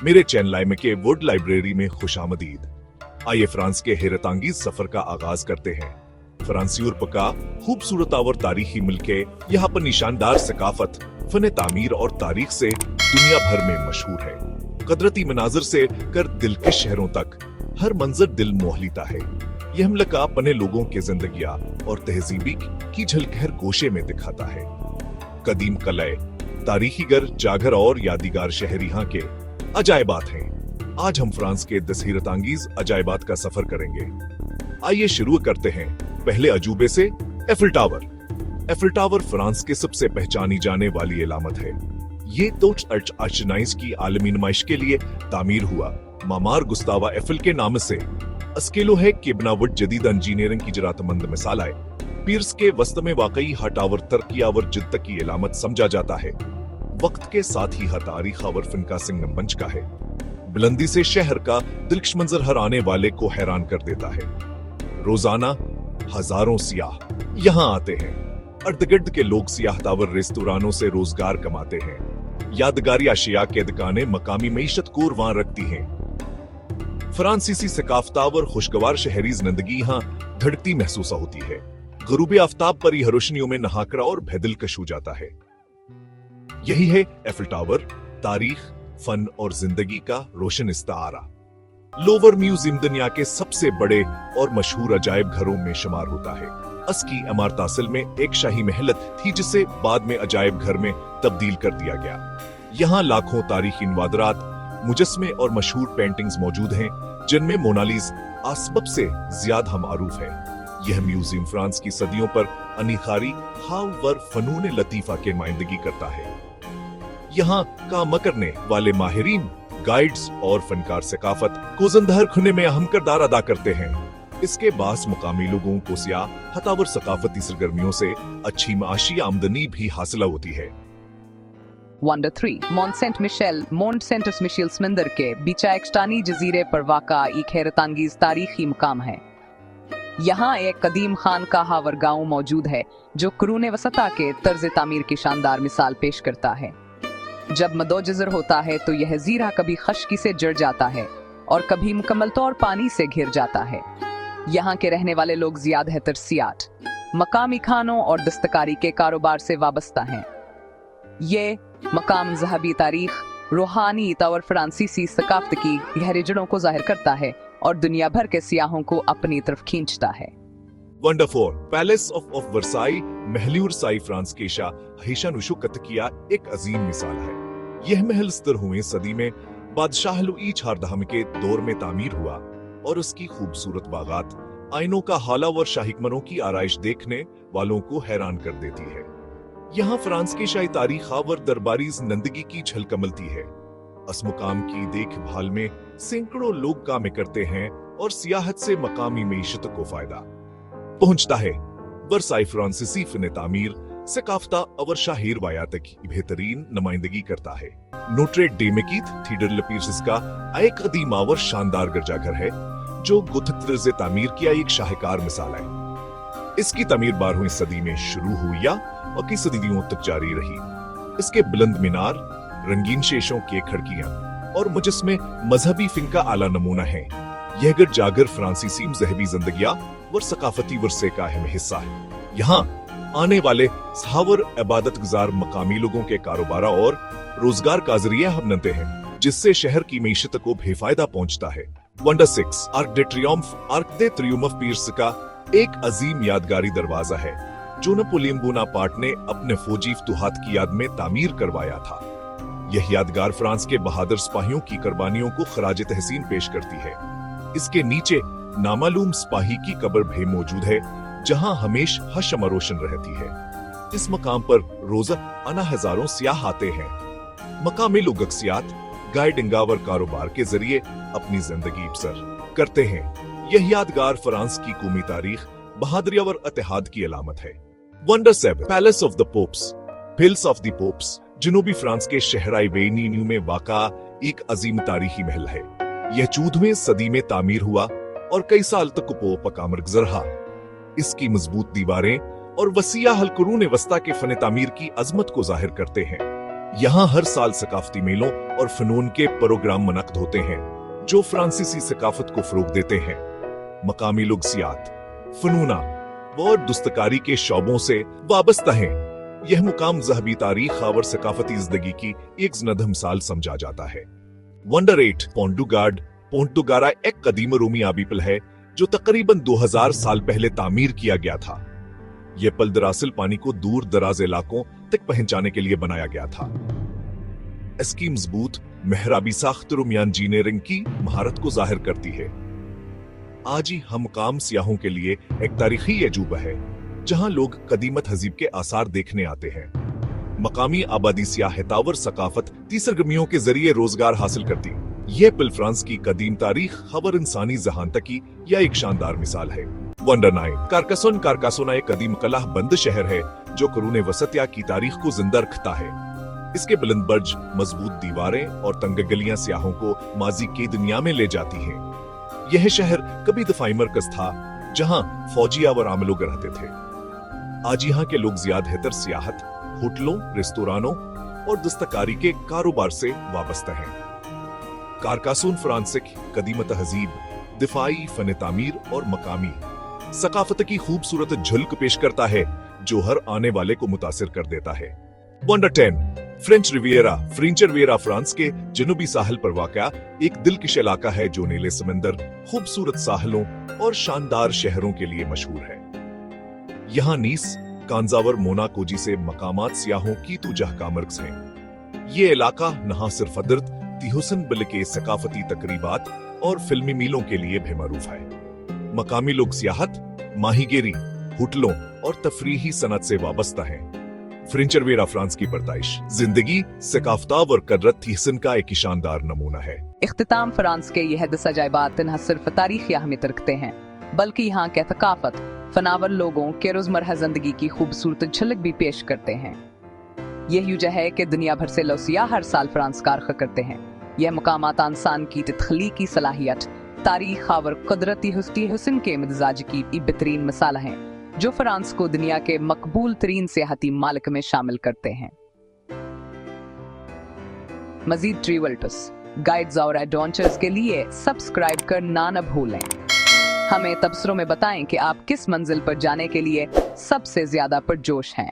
मेरे चैनल के would library में खुशामदीद। आइए फ्रांस के हैरत अंगेज सफर का आगाज करते हैं। फ्रांसी यूरोप का खूबसूरत और तारीखी मुल्क है। यहाँ पर निशानदार सकाफत, फन तामीर और तारीख से दुनिया भर में मशहूर है। कुदरती मनाजिर से कर दिलकश शहरों तक हर मंजर दिल मोह लेता है। यह मुल्क अपने लोगों के जिंदगियां और तहजीबी की झलक हर गोशे में दिखाता है। कदीम कलए, तारीखी घर, जागर और यादगार शहर यहाँ के अजायबात हैं। आज हम फ्रांस के 10 हैरत अंगेज अजायबात का सफर करेंगे। आइए शुरू करते हैं पहले अजूबे से। Eiffel tower. Eiffel tower France के सबसे पहचानी जाने वाली अलामत है। ये तो अर्चनाइज की आलमी नुमाइश के लिए तामीर हुआ। मामार गुस्तावा एफिल के नाम से अस्केलो है कि बनावट जदीद इंजीनियरिंग की जरातमंद मिसाल है। पीर्स के वस्त में वाकई हा टावर तरक्यावर जिद्द की अलामत समझा जाता है। वक्त के साथ ही तारीख और फिनका सिंह मंच का है। बुलंदी से शहर का दिलकश मंजर हर आने वाले को हैरान कर देता है। रोजाना हजारों सियाह यहाँ आते हैं। अर्द गिर्द के लोग सियाह टावर रेस्तुरानों से रोजगार कमाते हैं। यादगारी अशिया के दुकानें मकामी मईशत को रवान रखती हैं। फ्रांसीसी सकाफत और खुशगवार शहरी जिंदगी यहाँ धड़कती महसूस होती है। गुरूब आफ्ताब पर यह रोशनियों में नहाकर और बेदिलकश हो जाता है। यही है एफिल टावर, तारीख, फन और जिंदगी का रोशन इस्तारा। लोवर म्यूजियम दुनिया के सबसे बड़े और मशहूर अजायब घरों में शुमार होता है। असकी इमारत असल में एक शाही महलत थी जिसे बाद में अजायब घर में तब्दील कर दिया गया। यहाँ लाखों तारीखी नवादरात, मुजस्मे और मशहूर पेंटिंग्स मौजूद हैं, जिनमें मोनालिस आसबब से ज्यादा मारूफ है। यह म्यूजियम फ्रांस की सदियों पर अनिखारी हावर फनून लतीफा के नुमाइंदगी करता है। यहाँ काम करने वाले माहिरीन, गाइड्स और फनकार सकाफत को जिंदा रखने में अहम किरदार अदा करते हैं। इसके बास मुकामी लोगों को सियाह हतावर सकाफती सरगर्मियों से अच्छी माशी आमदनी भी हासिल होती है। Wonder 3 Mont Saint Michel. Mont Saint Michel समंदर के बीचाएक्सटानी जजीरे पर वाक़ा एक हैरत अंगेज तारीखी मुकाम है। यहाँ एक कदीम खानकाहा वर गांव मौजूद है जो कुरून वसता के तर्ज तामीर की शानदार मिसाल पेश करता है। जब मदोजर होता है तो यह जीरा कभी खश्की से जड़ जाता है और कभी मुकम्मल तौर पानी से घिर जाता है। यहाँ के रहने वाले लोग ज्यादातर सियाट, मकामी खानों और दस्तकारी के कारोबार से वाबस्ता हैं। ये मकाम ज़हबी तारीख, रूहानी और फ्रांसीसी सकाफत की गहरी जड़ों को जाहिर करता है और दुनिया भर के सियाहों को अपनी तरफ खींचता है। Wonder 4 palace of Versailles. Mahal Versailles France के शाह नुशुकत किया एक अजीम मिसाल है। यह महल 17वीं सदी में बादशाह लुई चारदहम के दौर में तामीर हुआ और उसकी खूबसूरत बागात, आइनों का हाला और शाहीकमनों की आराइश देखने वालों को हैरान कर देती है। यहाँ फ्रांस की शाही तारीख और दरबारी जिंदगी की झलक मिलती है। इस मुकाम की देखभाल में सैकड़ों लोग काम करते हैं और सियाहत से मकामी मईशत को फायदा पहुंचता है। वर्साई फ्रांसीसी फन तामीर, सकाफता और शाही रवायात की बेहतरीन नुमाइंदगी करता है। नोट्रे डेम की थीडर लपीर्स का एक कदीम और शानदार गिरजाघर है जो गुथक तर्ज तामीर किया एक शाहकार मिसाल है। इसकी तामीर 12वीं सदी में शुरू हुई और कई सदियों तक जारी रही। इसके बुलंद मीनार, रंगीन शेषों के खिड़कियां और मुजस्मे मजहबी फिन का आला नमूना है। यह गिरजाघर फ्रांसीसी ज़हबी जिंदगियां और सकाफती वर्से का अहम हिस्सा है। यहाँ आने वाले सहावर इबादत गुजार मकामी लोगों के कारोबार और रोजगार का जरिया हम बनते हैं, जिससे शहर की मईशत को बेफायदा पहुंचता है। वंडर 6 आर्क दे ट्रियम्फ। आर्क दे ट्रियम्फ पीर्स का एक अजीम यादगारी दरवाजा है जो नेपोलियन बोनापार्ट ने अपने फौजी फतूहात की याद में तामीर करवाया था। यह यादगार फ्रांस के बहादुर सिपाहियों की कुर्बानियों को खराज तहसीन पेश करती है। इसके नीचे नामालूम सिपाही की कब्र भी मौजूद है जहां हमेशा हशम रोशन रहती है। इस मकाम पर रोजा आना हजारों सियाह आते हैं। मकामी लोग अक्सियात, गाइडिंग और कारोबार के जरिए अपनी जिंदगी बसर करते हैं। यह यादगार फ्रांस की कौमी तारीख, बहादुरी और इत्तेहाद की अलामत है। Wonder 7 palace of the popes. Hills of the popes जनूबी फ्रांस के शहर वेनिन्यू में वाक़ा एक अजीम तारीखी महल है। यह 14वीं सदी में तामीर हुआ और कई साल तक पोप का मरकज़ रहा। इसकी मजबूत दीवारें और वसीया हल कुरून वस्ता के फन तामीर की अजमत को जाहिर करते हैं। यहाँ हर साल सकाफती मेलों और फनून के प्रोग्राम मुनक्किद होते हैं जो फ्रांसीसी सकाफत को फरोग देते हैं। मकामी लुग़सियात, फनूना और दस्तकारी के शोबों से वाबस्ता हैं। यह मुकाम ज़हबी तारीख और सकाफती ज़िंदगी की एक ज़िंदा मिसाल समझा जाता है। वंडर 8 पोंटुगारा एक कदीम रोमी आबी पुल है जो तकरीबन 2000 साल पहले तामीर किया गया था। यह पुल दरअसल पानी को दूर दराज इलाकों तक पहुंचाने के लिए बनाया गया था। इसकी मजबूत मेहराबी साख्त रोमियान इंजीनियरिंग की महारत को जाहिर करती है। आज ही हम काम सियाहों के लिए एक तारीखी अजूबा है जहां लोग कदीम तहजीब के आसार देखने आते हैं। मकामी आबादी सियाहतावर सकाफत की सरगर्मियों के जरिए रोजगार हासिल करती। यह पुल फ्रांस की कदीम तारीख खबर इंसानी जहानतकी या एक शानदार मिसाल है। वंडर 9 कारकासोना एक कदीम कलाह बंद शहर है जो कुरून वसतिया की तारीख को जिंदा रखता है। इसके बुलंद बर्ज, मजबूत दीवारें और तंग गलियां सियाहों को माजी की दुनिया में ले जाती हैं। यह शहर कभी दफाई मरकज था जहां फौजी और आम लोग रहते थे। आज यहाँ के लोग ज्यादातर सियाहत, होटलों, रेस्तोरानों और दस्तकारी के कारोबार से वाबस्ता हैं। कारकासून फ्रांस की कदीम तहजीब, दिफाई, फन तामीर और मकामी सकाफत की खूबसूरत झलक पेश करता है जो हर आने वाले को मुतासिर कर देता है। वंडर 10 फ्रेंच रिविएरा फ्रांस के जनूबी साहल पर वाक़ा एक दिलकश इलाका है जो नीले समंदर, खूबसूरत साहलों और शानदार शहरों के लिए मशहूर है। यहाँ नीस, कांजावर, मोनाको से मकामात सियाहों की तुजह का मर्कज है। ये इलाका न सिर्फ अदरत हुस्न बल्कि सकाफती तकरीबात और फिल्मी मीलों के लिए भी मरूफ है। मकामी लोग सियाहत, माहीगीरी, होटलों और तफरीही सनत से वाबस्ता हैं। फ्रेंच रिविएरा फ्रांस की परताइश, जिंदगी, सकाफताब और कदरत हुस्न का एक शानदार नमूना है। इख्तिताम फ्रांस के यह दस अजायबात न सिर्फ तारीखी अहमियत रखते हैं बल्कि यहाँ के थकाफत, फनावर लोगों के रोजमर्रा जिंदगी की खूबसूरत झलक भी पेश करते हैं। यही वजह है कि दुनिया भर से लोग हर साल फ्रांस का रुख करते हैं। यह मुकामात इंसान की तख्लीकी सलाहियत, तारीख और कुदरती हुस्न के मिजाज की बेहतरीन मिसाल हैं जो फ्रांस को दुनिया के मकबूल तरीन सियाहती मालिक में शामिल करते हैं। मजीद ट्रैवल्स, गाइड्स और एडवेंचर्स के लिए सब्सक्राइब करना न भूलें। हमें तबसरों में बताएं कि आप किस मंजिल पर जाने के लिए सबसे ज्यादा पुरजोश हैं।